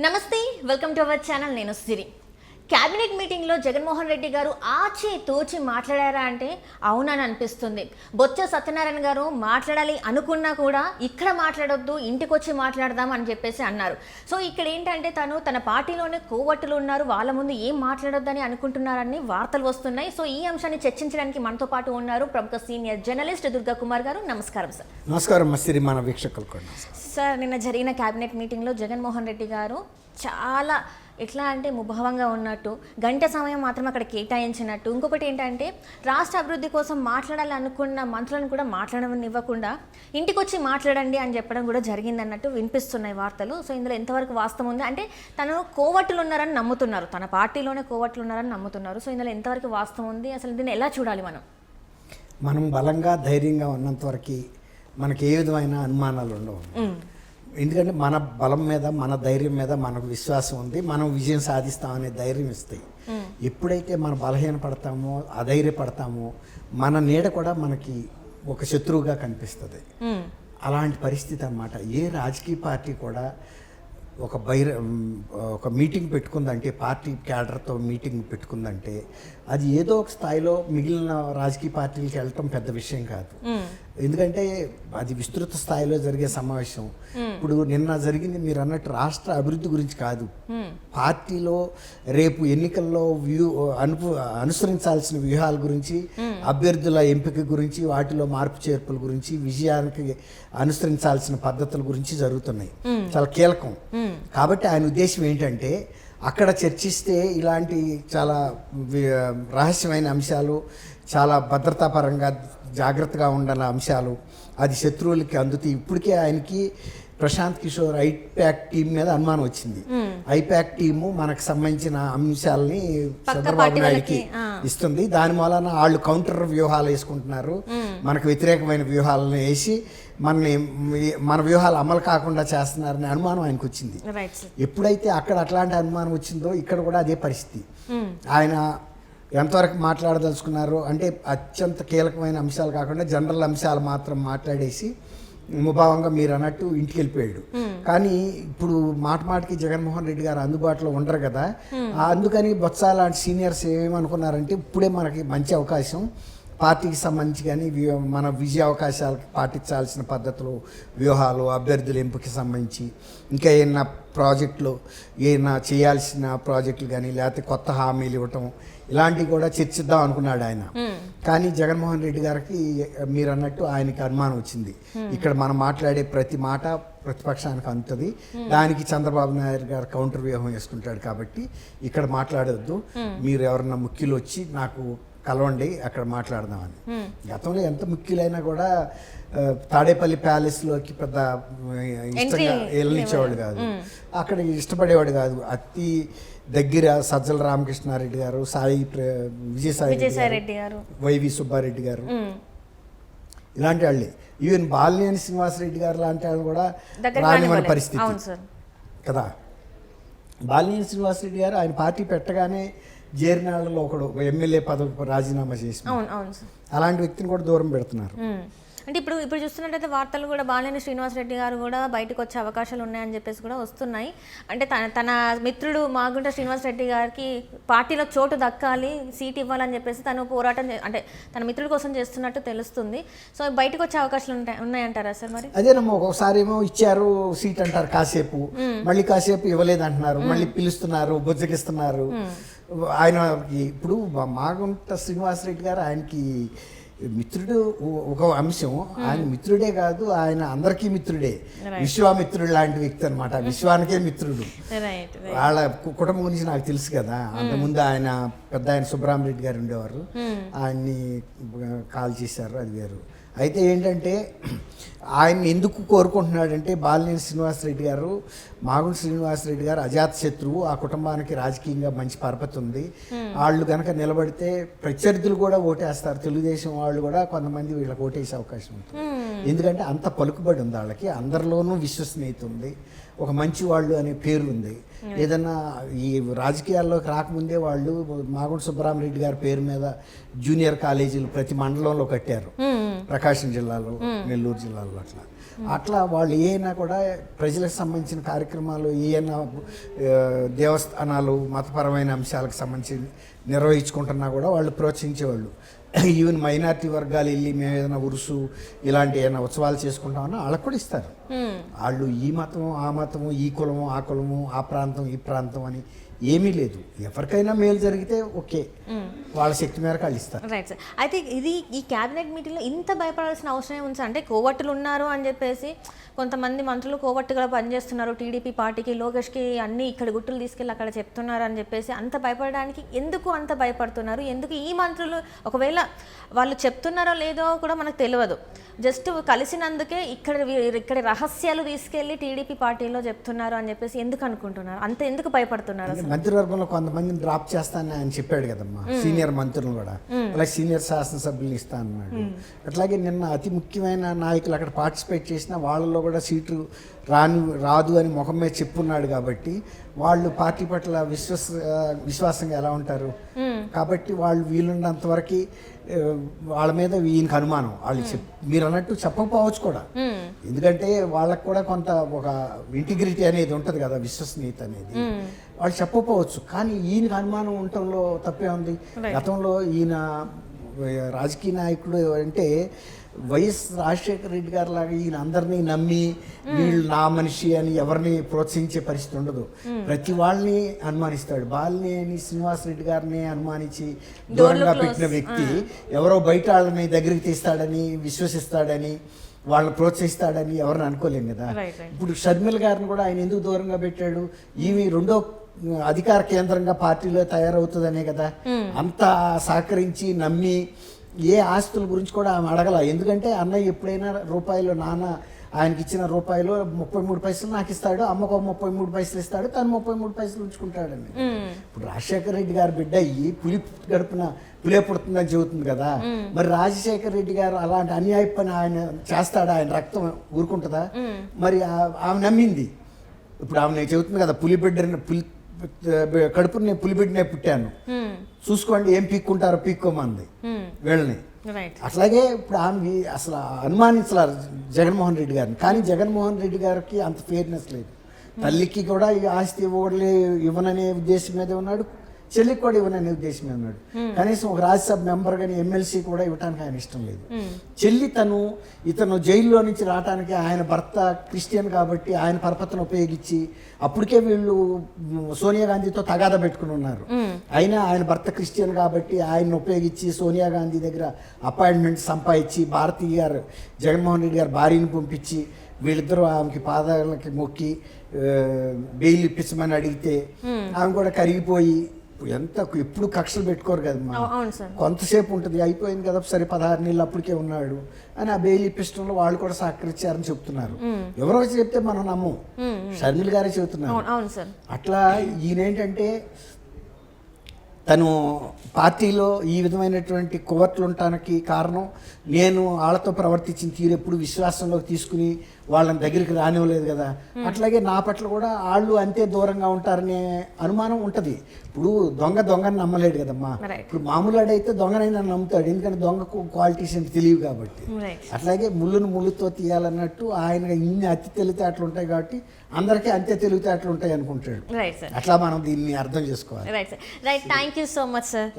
నమస్తే welcome to our channel. నేను సిరి. Cabinet మీటింగ్లో జగన్మోహన్ రెడ్డి గారు ఆచి తోచి మాట్లాడారా అంటే అవునని అనిపిస్తుంది. బొత్స సత్యనారాయణ గారు మాట్లాడాలి అనుకున్నా కూడా ఇక్కడ మాట్లాడొద్దు, ఇంటికి వచ్చి మాట్లాడదాం అని చెప్పేసి అన్నారు. సో ఇక్కడ ఏంటంటే తన పార్టీలోనే కోవట్టులు ఉన్నారు, వాళ్ళ ముందు ఏం మాట్లాడొద్దని అనుకుంటున్నారని వార్తలు వస్తున్నాయి. సో ఈ అంశాన్ని చర్చించడానికి మనతో పాటు ఉన్నారు ప్రముఖ సీనియర్ జర్నలిస్ట్ దుర్గా కుమార్ గారు. నమస్కారం సార్. నమస్కారం సిరి, మన వీక్షకులకు సార్. నిన్న జరిగిన క్యాబినెట్ మీటింగ్లో జగన్మోహన్ రెడ్డి గారు చాలా ఎట్లా అంటే ముభావంగా ఉన్నట్టు, గంట సమయం మాత్రం అక్కడ కేటాయించినట్టు, ఇంకొకటి ఏంటంటే రాష్ట్ర అభివృద్ధి కోసం మాట్లాడాలి అనుకున్న మంత్రులను కూడా మాట్లాడనివ్వకుండా ఇంటికి వచ్చి మాట్లాడండి అని చెప్పడం కూడా జరిగిందన్నట్టు వినిపిస్తున్నాయి వార్తలు. సో ఇందులో ఎంతవరకు వాస్తవం ఉంది అంటే తను కోవట్టులు ఉన్నారని నమ్ముతున్నారు, తన పార్టీలోనే కోవట్టులు ఉన్నారని నమ్ముతున్నారు. సో ఇందులో ఎంతవరకు వాస్తవం ఉంది, అసలు దీన్ని ఎలా చూడాలి? మనం బలంగా ధైర్యంగా ఉన్నంతవరకు మనకి ఏ విధమైన అనుమానాలు ఉండవు. ఎందుకంటే మన బలం మీద, మన ధైర్యం మీద మనకు విశ్వాసం ఉంది. మనం విజయం సాధిస్తామనే ధైర్యం ఇస్తాయి. ఎప్పుడైతే మనం బలహీనపడతామో, అధైర్యపడతామో, మన నీడ కూడా మనకి ఒక శత్రువుగా కనిపిస్తుంది. అలాంటి పరిస్థితి అన్నమాట. ఏ రాజకీయ పార్టీ కూడా ఒక మీటింగ్ పెట్టుకుందంటే, పార్టీ క్యాడర్తో మీటింగ్ పెట్టుకుందంటే అది ఏదో ఒక స్థాయిలో మిగిలిన రాజకీయ పార్టీలకి వెళ్ళటం పెద్ద విషయం కాదు. ఎందుకంటే అది విస్తృత స్థాయిలో జరిగే సమావేశం. ఇప్పుడు నిన్న జరిగింది మీరు అన్నట్టు రాష్ట్ర అభివృద్ధి గురించి కాదు, పార్టీలో రేపు ఎన్నికల్లో అనుసరించాల్సిన వ్యూహాల గురించి, అభ్యర్థుల ఎంపిక గురించి, వాటిలో మార్పు చేర్పుల గురించి, విజయానికి అనుసరించాల్సిన పద్ధతుల గురించి జరుగుతున్నాయి. చాలా కీలకం. కాబట్టి ఆయన ఉద్దేశం ఏంటంటే అక్కడ చర్చిస్తే ఇలాంటి చాలా రహస్యమైన అంశాలు, చాలా భద్రతాపరంగా జాగ్రత్తగా ఉండాల అంశాలు, అది శత్రువులకి అందుతాయి. ఇప్పటికే ఆయనకి ప్రశాంత్ కిషోర్ ఐప్యాక్ టీం మీద అనుమానం వచ్చింది. ఐప్యాక్ టీము మనకు సంబంధించిన అంశాలని చంద్రబాబు నాయుడుకి ఇస్తుంది. దాని మూలన వాళ్ళు కౌంటర్ వ్యూహాలు వేసుకుంటున్నారు, మనకు వ్యతిరేకమైన వ్యూహాలను వేసి మన వ్యూహాలు అమలు కాకుండా చేస్తున్నారనే అనుమానం ఆయనకు వచ్చింది. ఎప్పుడైతే అక్కడ అట్లాంటి అనుమానం వచ్చిందో ఇక్కడ కూడా అదే పరిస్థితి. ఆయన ఎంతవరకు మాట్లాడదలుచుకున్నారు అంటే అత్యంత కీలకమైన అంశాలు కాకుండా జనరల్ అంశాలు మాత్రం మాట్లాడేసి ముభావంగా మీరు అన్నట్టు ఇంటికి వెళ్ళిపోయాడు. కానీ ఇప్పుడు మాటికి జగన్మోహన్ రెడ్డి గారు అందుబాటులో ఉండరు కదా, అందుకని బొత్స లాంటి సీనియర్స్ ఏమనుకున్నారంటే ఇప్పుడే మనకి మంచి అవకాశం, పార్టీకి సంబంధించి కానీ మన విజయ అవకాశాలకు పాటించాల్సిన పద్ధతులు, వ్యూహాలు, అభ్యర్థుల ఎంపికకి సంబంధించి ఇంకా ఏమైనా ప్రాజెక్టులు, ఏమైనా చేయాల్సిన ప్రాజెక్టులు కానీ లేకపోతే కొత్త హామీలు ఇవ్వటం, ఇలాంటివి కూడా చర్చిద్దాం అనుకున్నాడు ఆయన. కానీ జగన్మోహన్ రెడ్డి గారికి మీరు అన్నట్టు ఆయనకి అనుమానం వచ్చింది, ఇక్కడ మనం మాట్లాడే ప్రతి మాట ప్రతిపక్షానికి అందుతుంది, దానికి చంద్రబాబు నాయుడు గారు కౌంటర్ వ్యూహం వేసుకుంటాడు, కాబట్టి ఇక్కడ మాట్లాడొద్దు, మీరు ఎవరన్నా ముఖ్యులు వచ్చి నాకు కలవండి, అక్కడ మాట్లాడదామని. గతంలో ఎంత ముఖ్యులైనా కూడా తాడేపల్లి ప్యాలెస్లోకి పెద్ద ఇష్టంగా వెళ్ళనిచ్చేవాడు కాదు, అక్కడ ఇష్టపడేవాడు కాదు. అతి దగ్గర సజ్జల రామకృష్ణారెడ్డి గారు, విజయసాయి రెడ్డి గారు, వైవి సుబ్బారెడ్డి గారు, ఇలాంటి వాళ్ళే. ఈవెన్ బాలినేని శ్రీనివాసరెడ్డి గారు లాంటి వాళ్ళు కూడా రానివ్వని పరిస్థితి కదా. బాలినేని శ్రీనివాసరెడ్డి గారు ఆయన పార్టీ పెట్టగానే జేరినాళ్ళలో ఒకడు ఎమ్మెల్యే పదవి రాజీనామా చేసి, అలాంటి వ్యక్తిని కూడా దూరం పెడుతున్నారు. అంటే ఇప్పుడు చూస్తున్నట్టయితే వార్తలు కూడా బాలినేని శ్రీనివాసరెడ్డి గారు కూడా బయటకు వచ్చే అవకాశాలు ఉన్నాయని చెప్పేసి కూడా వస్తున్నాయి. అంటే తన మిత్రుడు మాగుంట శ్రీనివాసరెడ్డి గారికి పార్టీలో చోటు దక్కాలి, సీట్ ఇవ్వాలని చెప్పేసి తను పోరాటం అంటే తన మిత్రుడి కోసం చేస్తున్నట్టు తెలుస్తుంది. సో బయటకు వచ్చే అవకాశాలు ఉన్నాయంటారా సార్? మరి అదేనమ్మా, ఒకసారి ఏమో ఇచ్చారు సీట్ అంటారు కాసేపు, మళ్ళీ కాసేపు ఇవ్వలేదు అంటున్నారు, మళ్ళీ పిలుస్తున్నారు, బుజ్జగిస్తున్నారు ఆయనకి. ఇప్పుడు మాగుంట శ్రీనివాసరెడ్డి గారు ఆయనకి మిత్రుడు ఒక అంశం, ఆయన మిత్రుడే కాదు, ఆయన అందరికీ మిత్రుడే, విశ్వామిత్రుడు లాంటి వ్యక్తి అనమాట, విశ్వానికే మిత్రుడు. వాళ్ళ కుటుంబం గురించి నాకు తెలుసు కదా, అంతకుముందు ఆయన పెద్ద ఆయన సుబ్రహ్మరెడ్డి గారు ఉండేవారు, ఆయన్ని కాల్ చేశారు, అది వేరు. అయితే ఏంటంటే ఆయన ఎందుకు కోరుకుంటున్నాడంటే బాలినేని శ్రీనివాసరెడ్డి గారు, మాగుంట శ్రీనివాసరెడ్డి గారు అజాత శత్రువు, ఆ కుటుంబానికి రాజకీయంగా మంచి పరపతి ఉంది, వాళ్ళు కనుక నిలబడితే ప్రత్యర్థులు కూడా ఓటేస్తారు, తెలుగుదేశం వాళ్ళు కూడా కొంతమంది వీళ్ళకి ఓటేసే అవకాశం ఉంటుంది. ఎందుకంటే అంత పలుకుబడి ఉంది వాళ్ళకి, అందరిలోనూ విశ్వసనీయత ఉంది, ఒక మంచి వాళ్ళు అనే పేరు ఉంది. ఏదన్నా ఈ రాజకీయాల్లోకి రాకముందే వాళ్ళు మాగుంట సుబ్బరామరెడ్డి గారి పేరు మీద జూనియర్ కాలేజీలు ప్రతి మండలంలో కట్టారు, ప్రకాశం జిల్లాలో, నెల్లూరు జిల్లాలో అట్లా. అట్లా వాళ్ళు ఏమైనా కూడా ప్రజలకు సంబంధించిన కార్యక్రమాలు ఏమైనా దేవస్థానాలు మతపరమైన అంశాలకు సంబంధించి నిర్వహించుకుంటున్నా కూడా వాళ్ళు ప్రోత్సహించేవాళ్ళు. ఈవెన్ మైనారిటీ వర్గాలు వెళ్ళి మేము ఏదైనా ఉరుసు ఇలాంటి ఏమైనా ఉత్సవాలు చేసుకుంటామన్నా వాళ్ళకు కూడా ఇస్తారు. వాళ్ళు ఈ మతము ఆ మతము, ఈ కులము ఆ కులము, ఆ ప్రాంతం ఈ ప్రాంతం అని ఏమీ లేదు. ఎవరికైనా మేలు జరిగితే ఓకే, వాళ్ళ శక్తి మేరకు వాళ్ళు ఇస్తారు. Right sir. అయితే ఈ క్యాబినెట్ మీటింగ్లో ఇంత భయపడాల్సిన అవసరం ఏముంది సార్? అంటే కోవట్టులు ఉన్నారు అని చెప్పేసి కొంతమంది మంత్రులు కోవట్టుగా పనిచేస్తున్నారు టీడీపీ పార్టీకి, లోకేష్కి అన్ని ఇక్కడ గుట్టులు తీసుకెళ్ళి అక్కడ చెప్తున్నారు అని చెప్పేసి అంత భయపడడానికి ఎందుకు అంత భయపడుతున్నారు? ఎందుకు ఈ మంత్రులు ఒకవేళ వాళ్ళు చెప్తున్నారో లేదో కూడా మనకు తెలియదు, జస్ట్ కలిసినందుకే ఇక్కడ రహస్యాలు తీసుకెళ్ళి టీడీపీ పార్టీలో చెప్తున్నారు అని చెప్పేసి ఎందుకు అనుకుంటున్నారు? అంత ఎందుకు భయపడుతున్నారు? మంత్రివర్గంలో కొంతమందిని డ్రాప్ చేస్తానని ఆయన చెప్పాడు కదమ్మా, సీనియర్ మంత్రులు కూడా, అలాగే సీనియర్ శాసనసభ్యులు ఇస్తా అన్నాడు. అట్లాగే నిన్న అతి ముఖ్యమైన నాయకులు అక్కడ పార్టిసిపేట్ చేసిన వాళ్ళలో కూడా సీటు రాదు అని ముఖం మీద చెప్పున్నాడు. కాబట్టి వాళ్ళు పార్టీ పట్ల విశ్వాసంగా ఎలా ఉంటారు? కాబట్టి వాళ్ళు వీలున్నంత వరకు వాళ్ళ మీద ఈయనకు అనుమానం. వాళ్ళు మీరు అన్నట్టు చెప్పకపోవచ్చు కూడా, ఎందుకంటే వాళ్ళకు కూడా కొంత ఒక ఇంటిగ్రిటీ అనేది ఉంటుంది కదా, విశ్వసనీయత అనేది. వాళ్ళు చెప్పకపోవచ్చు, కానీ ఈయనకు అనుమానం ఉండటంలో తప్పే ఉంది. గతంలో ఈయన రాజకీయ నాయకుడు అంటే వైఎస్ రాజశేఖర రెడ్డి గారు లాగా ఈయన అందరినీ నమ్మి వీళ్ళు నా మనిషి అని ఎవరిని ప్రోత్సహించే పరిస్థితి ఉండదు. ప్రతి వాళ్ళని అనుమానిస్తాడు. బాలినేని శ్రీనివాసరెడ్డి గారిని అనుమానించి దూరంగా పెట్టిన వ్యక్తి ఎవరో బయట వాళ్ళని దగ్గరికి తీస్తాడని, విశ్వసిస్తాడని, వాళ్ళని ప్రోత్సహిస్తాడని ఎవరిని అనుకోలేం కదా. ఇప్పుడు షర్మిల గారిని కూడా ఆయన ఎందుకు దూరంగా పెట్టాడు? ఈమె రెండో అధికార కేంద్రంగా పార్టీలో తయారవుతుందనే కదా అంత సహకరించి నమ్మి. ఏ ఆస్తుల గురించి కూడా ఆమె అడగల. ఎందుకంటే అన్నయ్య ఎప్పుడైనా రూపాయలు, నాన్న ఆయనకి ఇచ్చిన రూపాయలు 33 పైసలు నాకు ఇస్తాడు, అమ్మకు 33 పైసలు ఇస్తాడు, తను 33 పైసలు ఉంచుకుంటాడని. ఇప్పుడు రాజశేఖర రెడ్డి గారు బిడ్డ అయ్యి పులి గడుపున పులే పుడుతుందని చెబుతుంది కదా. మరి రాజశేఖర రెడ్డి గారు అలాంటి అన్యాయ పని ఆయన చేస్తాడా? ఆయన రక్తం ఊరుకుంటుందా? మరి ఆమె నమ్మింది. ఇప్పుడు ఆమె చెబుతుంది కదా, కడుపుని పులిబిడ్డనే పుట్టాను, చూసుకోండి ఏం పీక్కుంటారో పీక్కోమంది వీళ్ళని. అట్లాగే ఇప్పుడు ఆమె అసలు అనుమానించలేరు జగన్మోహన్ రెడ్డి గారిని. కానీ జగన్మోహన్ రెడ్డి గారికి అంత ఫెయిర్నెస్ లేదు. తల్లికి కూడా ఈ ఆస్తి ఇవ్వననే ఉద్దేశం మీద ఉన్నాడు, చెల్లికి కూడా ఇవ్వననే ఉద్దేశం మీద ఉన్నాడు. కనీసం ఒక రాజ్యసభ మెంబర్ కానీ ఎమ్మెల్సీ కూడా ఇవ్వడానికి ఆయన ఇష్టం లేదు. చెల్లి ఇతను జైల్లో నుంచి రావడానికి ఆయన భర్త క్రిస్టియన్ కాబట్టి ఆయన పరపతిని ఉపయోగించి, అప్పటికే వీళ్ళు సోనియా గాంధీతో తగాదా పెట్టుకుని ఉన్నారు. అయినా ఆయన భర్త క్రిస్టియన్ కాబట్టి ఆయన ఉపయోగించి సోనియా గాంధీ దగ్గర అపాయింట్మెంట్ సంపాదించి భారతీయ గారు జగన్మోహన్ రెడ్డి గారు భార్యను పంపించి వీళ్ళిద్దరూ ఆమెకి పాదాలకి మొక్కి బెయిల్ ఇప్పించమని అడిగితే ఆమె కూడా కరిగిపోయి, ఎప్పుడు కక్షలు పెట్టుకోరు కదమ్మా, కొంతసేపు ఉంటుంది, అయిపోయింది కదా సరే 16 నెలలు అప్పటికే ఉన్నాడు అని ఆ బెయిల్ ఇప్పించడంలో వాళ్ళు కూడా సహకరించారని చెప్తున్నారు. ఎవరో చెప్తే మనం నమ్మం, షర్మిల గారే చెబుతున్నారు. అట్లా ఈయనేంటంటే తను పార్టీలో ఈ విధమైనటువంటి కువర్ట్లు ఉండటానికి కారణం నేను వాళ్ళతో ప్రవర్తించిన తీరు ఎప్పుడు విశ్వాసంలోకి తీసుకుని వాళ్ళని దగ్గరికి రానివ్వలేదు కదా. అట్లాగే నా పట్ల కూడా వాళ్ళు అంతే దూరంగా ఉంటారనే అనుమానం ఉంటుంది. ఇప్పుడు దొంగని నమ్మలేడు కదమ్మా. ఇప్పుడు మామూలు ఆడైతే దొంగనైనా నమ్ముతాడు, ఎందుకంటే దొంగకు క్వాలిటీస్ అంటే తెలియవు కాబట్టి. అట్లాగే ముళ్ళుతో తీయాలన్నట్టు ఆయన ఇన్ని అతి తెలివితేటలు ఉంటాయి కాబట్టి అందరికీ అంతే తెలివితేటలు ఉంటాయి అనుకుంటాడు. అట్లా మనం దీన్ని అర్థం చేసుకోవాలి. Right, thank you so much sir.